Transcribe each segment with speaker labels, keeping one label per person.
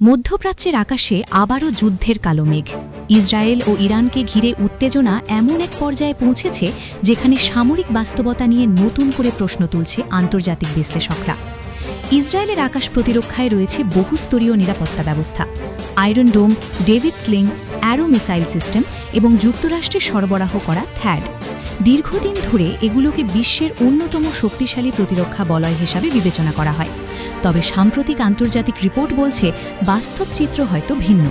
Speaker 1: মধ্যপ্রাচ্যের আকাশে আবারও যুদ্ধের কালো মেঘ। ইসরায়েল ও ইরানকে ঘিরে উত্তেজনা এমন এক পর্যায়ে পৌঁছেছে যেখানে সামরিক বাস্তবতা নিয়ে নতুন করে প্রশ্ন তুলছে আন্তর্জাতিক বিশ্লেষকরা। ইসরায়েলের আকাশ প্রতিরক্ষায় রয়েছে বহুস্তরীয় নিরাপত্তা ব্যবস্থা, Iron Dome, David Sling, Arrow missile system এবং যুক্তরাষ্ট্রে সরবরাহ করা থ্যাড। দীর্ঘদিন ধরে এগুলোকে বিশ্বের অন্যতম শক্তিশালী প্রতিরক্ষা বলয় হিসাবে বিবেচনা করা হয়। তবে সাম্প্রতিক আন্তর্জাতিক রিপোর্ট বলছে বাস্তব চিত্র হয়তো ভিন্ন।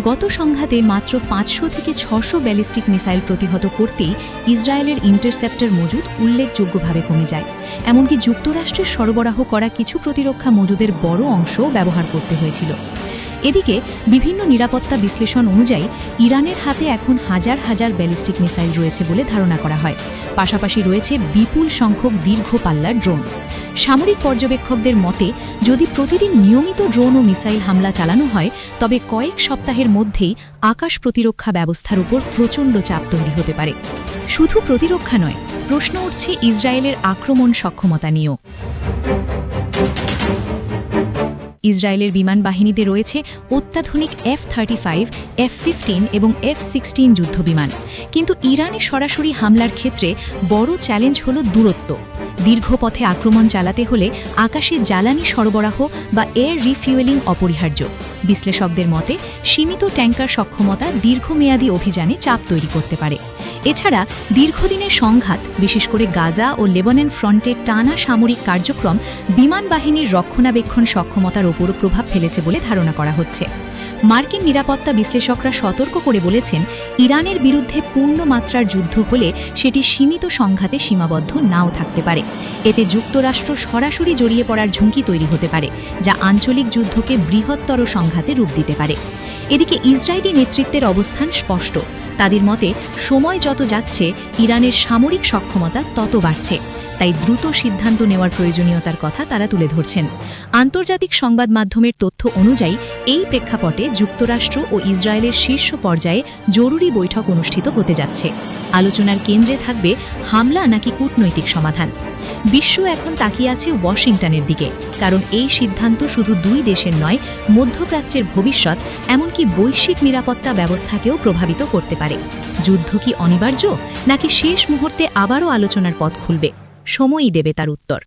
Speaker 1: গত সংঘাতে মাত্র ৫০০ থেকে ৬০০ ব্যালিস্টিক মিসাইল প্রতিহত করতেই ইসরায়েলের ইন্টারসেপ্টর মজুদ উল্লেখযোগ্যভাবে কমে যায়। এমনকি যুক্তরাষ্ট্রের সরবরাহ করা কিছু প্রতিরক্ষা মজুদের বড় অংশও ব্যবহার করতে হয়েছিল। এদিকে বিভিন্ন নিরাপত্তা বিশ্লেষণ অনুযায়ী ইরানের হাতে এখন হাজার হাজার ব্যালিস্টিক মিসাইল রয়েছে বলে ধারণা করা হয়। পাশাপাশি রয়েছে বিপুল সংখ্যক দীর্ঘ পাল্লার ড্রোন। সামরিক পর্যবেক্ষকদের মতে, যদি প্রতিদিন নিয়মিত ড্রোন ও মিসাইল হামলা চালানো হয় তবে কয়েক সপ্তাহের মধ্যেই আকাশ প্রতিরক্ষা ব্যবস্থার উপর প্রচণ্ড চাপ তৈরি হতে পারে। শুধু প্রতিরক্ষা নয়, প্রশ্ন উঠছে ইসরায়েলের আক্রমণ সক্ষমতা নিয়েও। ইসরায়েলের বিমান বাহিনীতে রয়েছে অত্যাধুনিক F-35, F-15 এবং F-16 যুদ্ধবিমান। কিন্তু ইরানে সরাসরি হামলার ক্ষেত্রে বড় চ্যালেঞ্জ হল দূরত্ব। দীর্ঘ পথে আক্রমণ চালাতে হলে আকাশে জ্বালানি সরবরাহ বা এয়ার রিফিউয়েলিং অপরিহার্য। বিশ্লেষকদের মতে, সীমিত ট্যাঙ্কার সক্ষমতা দীর্ঘমেয়াদী অভিযানে চাপ তৈরি করতে পারে। এছাড়া দীর্ঘদিনের সংঘাত, বিশেষ করে গাজা ও লেবানন ফ্রন্টে টানা সামরিক কার্যক্রম বিমান বাহিনীর রক্ষণাবেক্ষণ সক্ষমতার ওপরও প্রভাব ফেলেছে বলে ধারণা করা হচ্ছে। মার্কিন নিরাপত্তা বিশ্লেষকরা সতর্ক করে বলেছেন, ইরানের বিরুদ্ধে পূর্ণমাত্রার যুদ্ধ হলে সেটি সীমিত সংঘাতে সীমাবদ্ধ নাও থাকতে পারে। এতে যুক্তরাষ্ট্র সরাসরি জড়িয়ে পড়ার ঝুঁকি তৈরি হতে পারে, যা আঞ্চলিক যুদ্ধকে বৃহত্তর সংঘাতে রূপ দিতে পারে। এদিকে ইসরায়েলি নেতৃত্বের অবস্থান স্পষ্ট। তাদের মতে, সময় যত যাচ্ছে ইরানের সামরিক সক্ষমতা তত বাড়ছে। তাই দ্রুত সিদ্ধান্ত নেওয়ার প্রয়োজনীয়তার কথা তারা তুলে ধরছেন। আন্তর্জাতিক সংবাদ মাধ্যমের তথ্য অনুযায়ী এই প্রেক্ষাপটে যুক্তরাষ্ট্র ও ইসরায়েলের শীর্ষ পর্যায়ে জরুরি বৈঠক অনুষ্ঠিত হতে যাচ্ছে। আলোচনার কেন্দ্রে থাকবে হামলা নাকি কূটনৈতিক সমাধান। বিশ্ব এখন তাকিয়ে আছে ওয়াশিংটনের দিকে, কারণ এই সিদ্ধান্ত শুধু দুই দেশের নয়, মধ্যপ্রাচ্যের ভবিষ্যৎ, এমনকি বৈশ্বিক নিরাপত্তা ব্যবস্থাকেও প্রভাবিত করতে পারে। যুদ্ধ কি অনিবার্য, নাকি শেষ মুহূর্তে আবারও আলোচনার পথ খুলবে? সময়ই দেবে তার উত্তর।